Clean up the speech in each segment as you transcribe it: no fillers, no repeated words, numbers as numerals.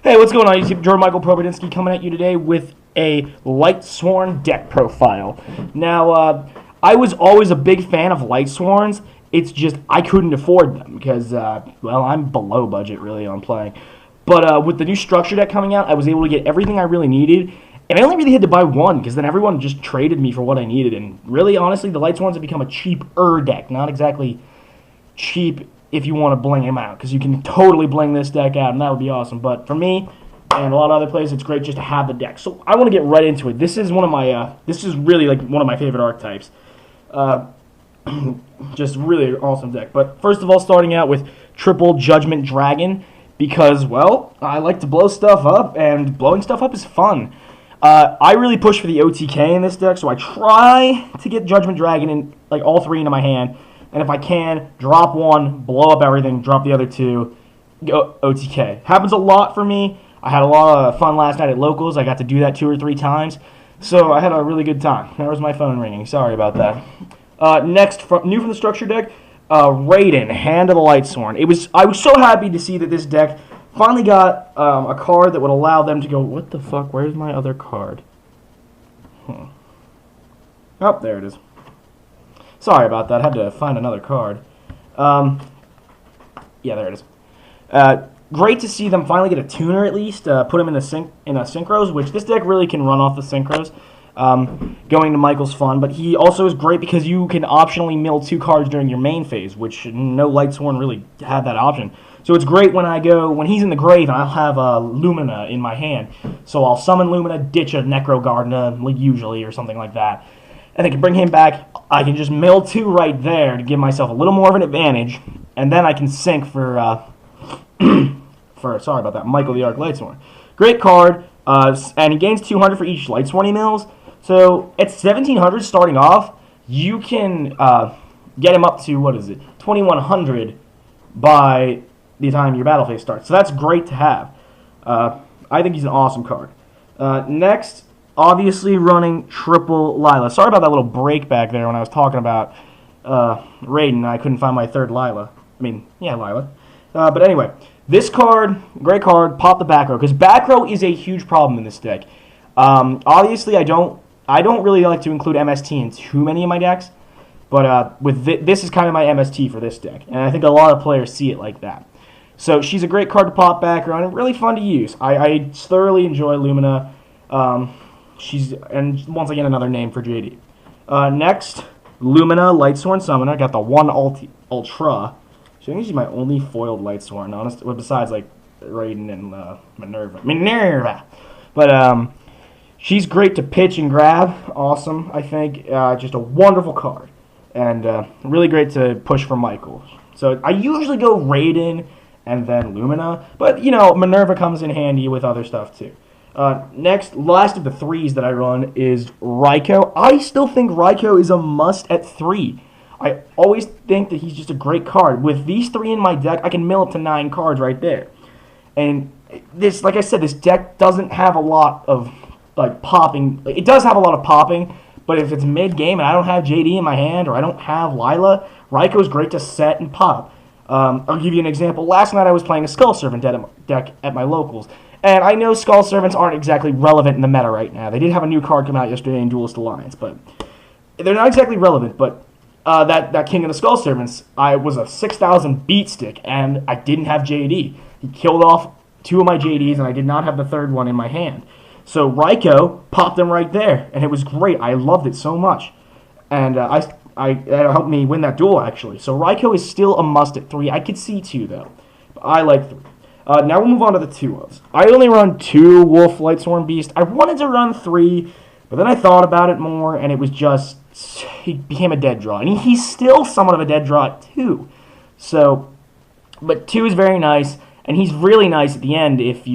Hey, what's going on YouTube? Jordan Michael Probodinsky coming at you today with a Lightsworn deck profile. Now, I was always a big fan of Lightsworns. It's just I couldn't afford them because, well, I'm below budget really on playing. But with the new structure deck coming out, I was able to get everything I really needed. And I only really had to buy one because then everyone just traded me for what I needed. And really, honestly, the Lightsworns have become a cheaper deck. Not exactly cheap if you want to bling him out, because you can totally bling this deck out, and that would be awesome. But for me and a lot of other players, it's great just to have the deck. So I want to get right into it. This is one of my, this is really like one of my favorite archetypes. Just really awesome deck. But first of all, starting out with triple Judgment Dragon, because, well, I like to blow stuff up, and blowing stuff up is fun. I really push for the OTK in this deck, so I try to get Judgment Dragon in, like, all three into my hand. And if I can, drop one, blow up everything, drop the other two, go OTK. Happens a lot for me. I had a lot of fun last night at Locals. I got to do that 2 or 3 times. So I had a really good time. There was my phone ringing. Sorry about that. Next, new from the structure deck, Raiden, Hand of the Lightsworn. I was so happy to see that this deck finally got a card that would allow them to go, what the fuck, where's my other card? Oh, there it is. Sorry about that. I had to find another card. Yeah, there it is. Great to see them finally get a tuner at least. Put him in a synchros, which this deck really can run off the synchros. Going to Michael's fun, but he also is great because you can optionally mill 2 cards during your main phase, which no Lightsworn really had that option. So it's great when he's in the grave, and I'll have Lumina in my hand. So I'll summon Lumina, ditch a Necro Gardener, usually, or something like that. And I can bring him back. I can just mill 2 right there to give myself a little more of an advantage, and then I can sync for sorry about that, Michael the Arc Lightsworn. Great card, and he gains 200 for each Lightsworn he mills. So at 1700 starting off, you can get him up to, 2100 by the time your battle phase starts. So that's great to have. I think he's an awesome card. Next, obviously running triple Lila. Sorry about that little break back there when I was talking about Raiden. I couldn't find my third Lila. Lila. But anyway, this card, great card, pop the back row, because back row is a huge problem in this deck. Obviously, I don't really like to include MST in too many of my decks, but with this is kind of my MST for this deck, and I think a lot of players see it like that. So she's a great card to pop back row, and really fun to use. I thoroughly enjoy Lumina. And once again, another name for JD. Next, Lumina, Lightsworn Summoner. Got the 1 Ultra. I think she's my only foiled Lightsworn, honestly, besides, like, Raiden and Minerva. But, she's great to pitch and grab. Awesome, I think. Just a wonderful card. And really great to push for Michael. So I usually go Raiden and then Lumina. But, Minerva comes in handy with other stuff, too. Next, last of the 3s that I run is Raikou. I still think Raikou is a must at 3. I always think that he's just a great card. With these 3 in my deck, I can mill up to 9 cards right there. And this, like I said, this deck doesn't have a lot of, like, popping. It does have a lot of popping, but if it's mid-game and I don't have JD in my hand or I don't have Lila, Raikou is great to set and pop. I'll give you an example. Last night I was playing a Skull Servant deck at my Locals. And I know Skull Servants aren't exactly relevant in the meta right now. They did have a new card come out yesterday in Duelist Alliance, but they're not exactly relevant. But that King of the Skull Servants, I was a 6,000 beat stick, and I didn't have JD. He killed off 2 of my JDs, and I did not have the 3rd one in my hand. So Raikou popped them right there, and it was great. I loved it so much. And it helped me win that duel, actually. So Raikou is still a must at 3. I could see 2, though. But I like 3. Now we'll move on to the 2-ofs. I only run 2 Wolf Lightsworn Beast. I wanted to run 3, but then I thought about it more, and it was just, he became a dead draw. And he's still somewhat of a dead draw at 2. So, but 2 is very nice, and he's really nice at the end if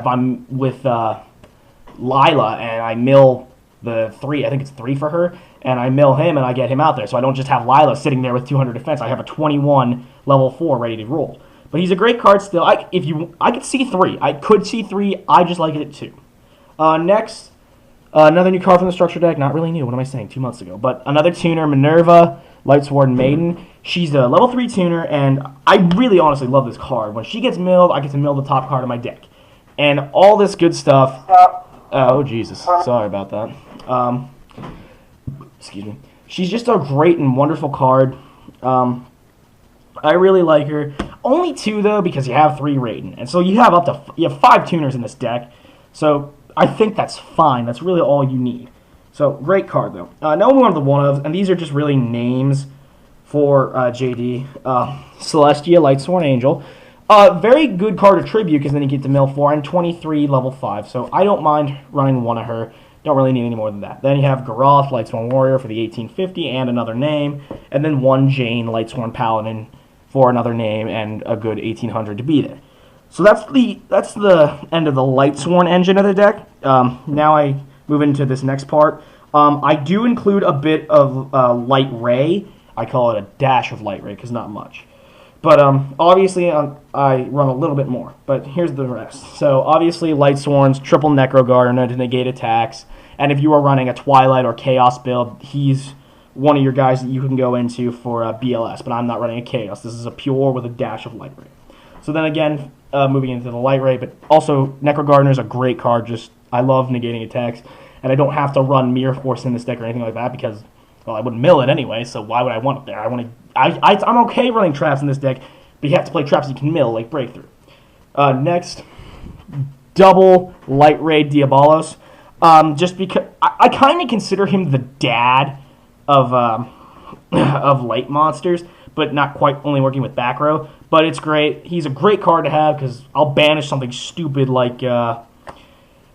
I'm with Lila and I mill the 3, I think it's 3 for her, and I mill him and I get him out there. So I don't just have Lila sitting there with 200 defense. I have a 21 level 4 ready to roll. But he's a great card still. I could see 3. I could see 3. I just like it at 2. Next, another new card from the structure deck. Not really new. What am I saying? 2 months ago. But another tuner, Minerva, Lightsworn Maiden. She's a level 3 tuner, and I really honestly love this card. When she gets milled, I get to mill the top card of my deck. and all this good stuff. Oh, Jesus. Sorry about that. Excuse me. She's just a great and wonderful card. I really like her. Only 2, though, because you have 3 Raiden. And so you have 5 tuners in this deck. So I think that's fine. That's really all you need. So, great card, though. Now we on to the one-ofs, and these are just really names for JD. Celestia, Lightsworn Angel. Very good card to tribute, because then you get to mill 4 and 23, level 5. So I don't mind running one of her. Don't really need any more than that. Then you have Garoth, Lightsworn Warrior for the 1850 and another name. And then 1 Jane, Lightsworn Paladin for another name and a good 1800 to be there. So that's the end of the Lightsworn engine of the deck. Now I move into this next part. I do include a bit of Light Ray. I call it a dash of Light Ray because not much. But obviously I run a little bit more. But here's the rest. So obviously Lightsworn's triple Necro Gardener to negate attacks. And if you are running a Twilight or Chaos build, he's one of your guys that you can go into for BLS. But I'm not running a Chaos. This is a pure with a dash of Light Ray. So then again, moving into the Light Ray. But also Necro Gardener is a great card. I love negating attacks. And I don't have to run Mirror Force in this deck or anything like that because, well, I wouldn't mill it anyway, so why would I want it there? I'm okay running traps in this deck, but you have to play traps you can mill, like Breakthrough. Next, double Light Ray Diabolos. Just because I kind of consider him the dad of of light monsters, but not quite, only working with back row. But it's great. He's a great card to have because I'll banish something stupid like a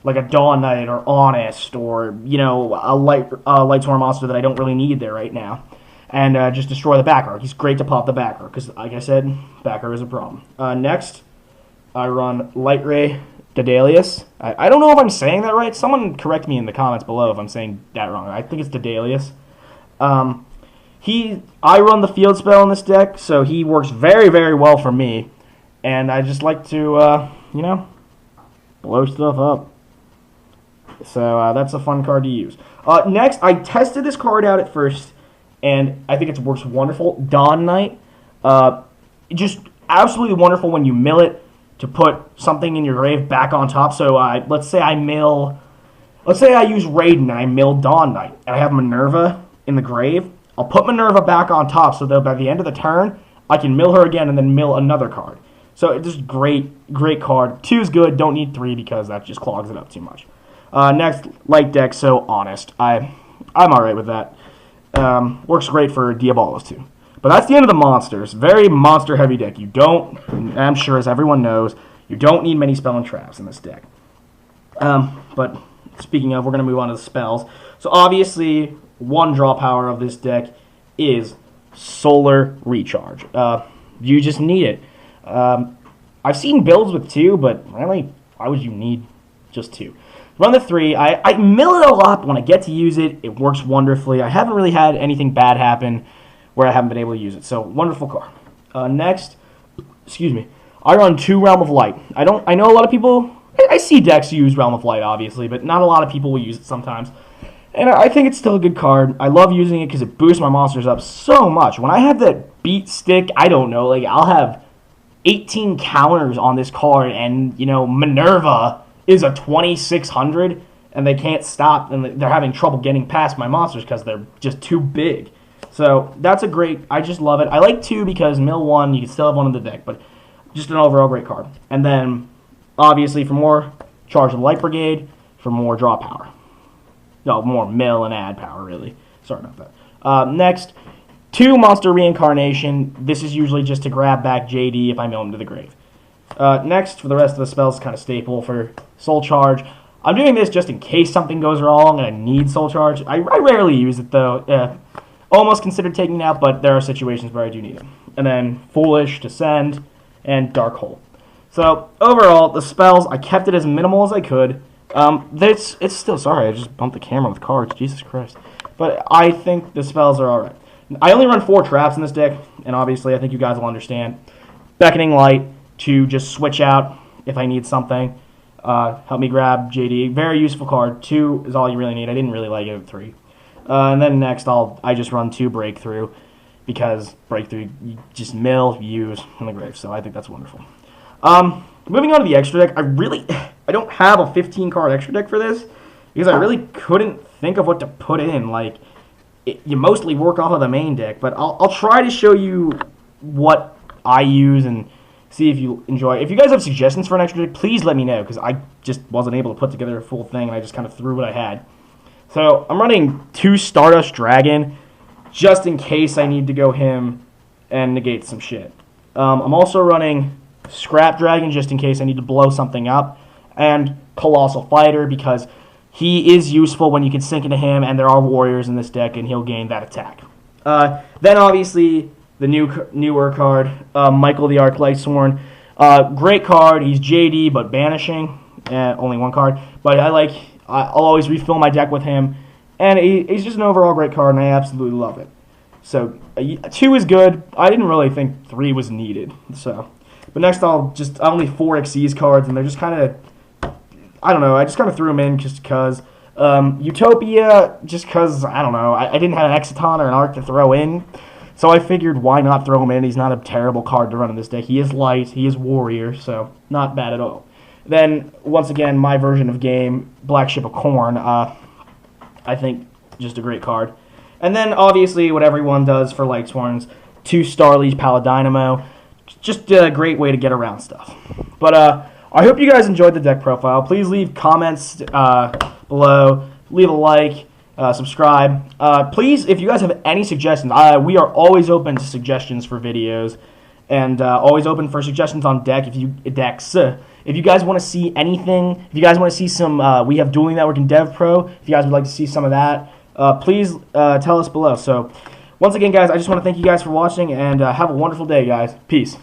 Dawn Knight or Honest or, a Lightsworn monster that I don't really need there right now. And just destroy the back row. He's great to pop the back row because, like I said, back row is a problem. Next, I run Light Ray Daedalus. I don't know if I'm saying that right. Someone correct me in the comments below if I'm saying that wrong. I think it's Daedalus. I run the field spell in this deck, so he works very, very well for me. And I just like to, blow stuff up. So that's a fun card to use. Next, I tested this card out at first, and I think it works wonderful. Dawn Knight. Just absolutely wonderful when you mill it to put something in your grave back on top. So let's say I use Raiden and I mill Dawn Knight, and I have Minerva in the grave. I'll put Minerva back on top so that by the end of the turn, I can mill her again and then mill another card. So it's just great card. 2 is good. Don't need 3 because that just clogs it up too much. Next, Light Deck, so Honest. I'm alright with that. Works great for Diabolos too. But that's the end of the monsters. Very monster-heavy deck. I'm sure as everyone knows, you don't need many spell and traps in this deck. But speaking of, we're going to move on to the spells. So obviously, one draw power of this deck is Solar Recharge. You just need it. I've seen builds with 2, but really, why would you need just 2? Run the 3. I mill it a lot, but when I get to use it, it works wonderfully. I haven't really had anything bad happen where I haven't been able to use it. So, wonderful card. Next, I run 2 Realm of Light. I know a lot of people, I see decks use Realm of Light, obviously, but not a lot of people will use it sometimes. And I think it's still a good card. I love using it because it boosts my monsters up so much. When I have that beat stick, I don't know, I'll have 18 counters on this card, and, Minerva is a 2600, and they can't stop, and they're having trouble getting past my monsters because they're just too big. So that's I just love it. I like 2 because mill 1, you can still have one in the deck, but just an overall great card. And then, obviously, for more, charge the Light Brigade, for more draw power. No, more mill and add power, really. Sorry about that. Next, 2 Monster Reincarnation. This is usually just to grab back JD if I mill him to the grave. Next, for the rest of the spells, kind of staple for Soul Charge. I'm doing this just in case something goes wrong and I need Soul Charge. I rarely use it, though. Almost considered taking it out, but there are situations where I do need it. And then Foolish, Descend, and Dark Hole. So, overall, the spells, I kept it as minimal as I could. It's still, sorry, I just bumped the camera with cards, Jesus Christ. But I think the spells are alright. I only run 4 traps in this deck, and obviously I think you guys will understand. Beckoning Light to just switch out if I need something. Help me grab JD. Very useful card. 2 is all you really need. I didn't really like it at 3. And then next, I just run 2 Breakthrough, because Breakthrough, you just mill, use in the grave. So I think that's wonderful. moving on to the extra deck, I don't have a 15 card extra deck for this because I really couldn't think of what to put in. Like, you mostly work off of the main deck, but I'll try to show you what I use and see if you enjoy. If you guys have suggestions for an extra deck, please let me know, because I just wasn't able to put together a full thing, and I just kind of threw what I had. So I'm running 2 Stardust Dragon, just in case I need to go him and negate some shit. I'm also running Scrap Dragon, just in case I need to blow something up, and Colossal Fighter, because he is useful when you can sink into him, and there are warriors in this deck, and he'll gain that attack. Then obviously the newer card, Michael the Arc Lightsworn. Great card. He's JD but banishing, only 1 card. But I'll always refill my deck with him, and he's just an overall great card, and I absolutely love it. So 2 is good. I didn't really think 3 was needed. So, but next I only 4 Xyz cards, and they're just kind of, I don't know, I just kind of threw them in just because. Utopia, just because, I don't know, I didn't have an Exciton or an Arc to throw in, so I figured why not throw him in. He's not a terrible card to run in this deck. He is light, he is warrior, so not bad at all. Then, once again, my version of game, Black Ship of Corn, I think just a great card. And then, obviously, what everyone does for Lightsworns, 2 Starliege Paladynamo, just a great way to get around stuff. But, I hope you guys enjoyed the deck profile. Please leave comments below, leave a like, subscribe. Please, if you guys have any suggestions, we are always open to suggestions for videos, and always open for suggestions on decks. If you guys want to see anything, if you guys want to see some, we have Dueling Network and Dev Pro. If you guys would like to see some of that, please tell us below. So, once again, guys, I just want to thank you guys for watching, and have a wonderful day, guys. Peace.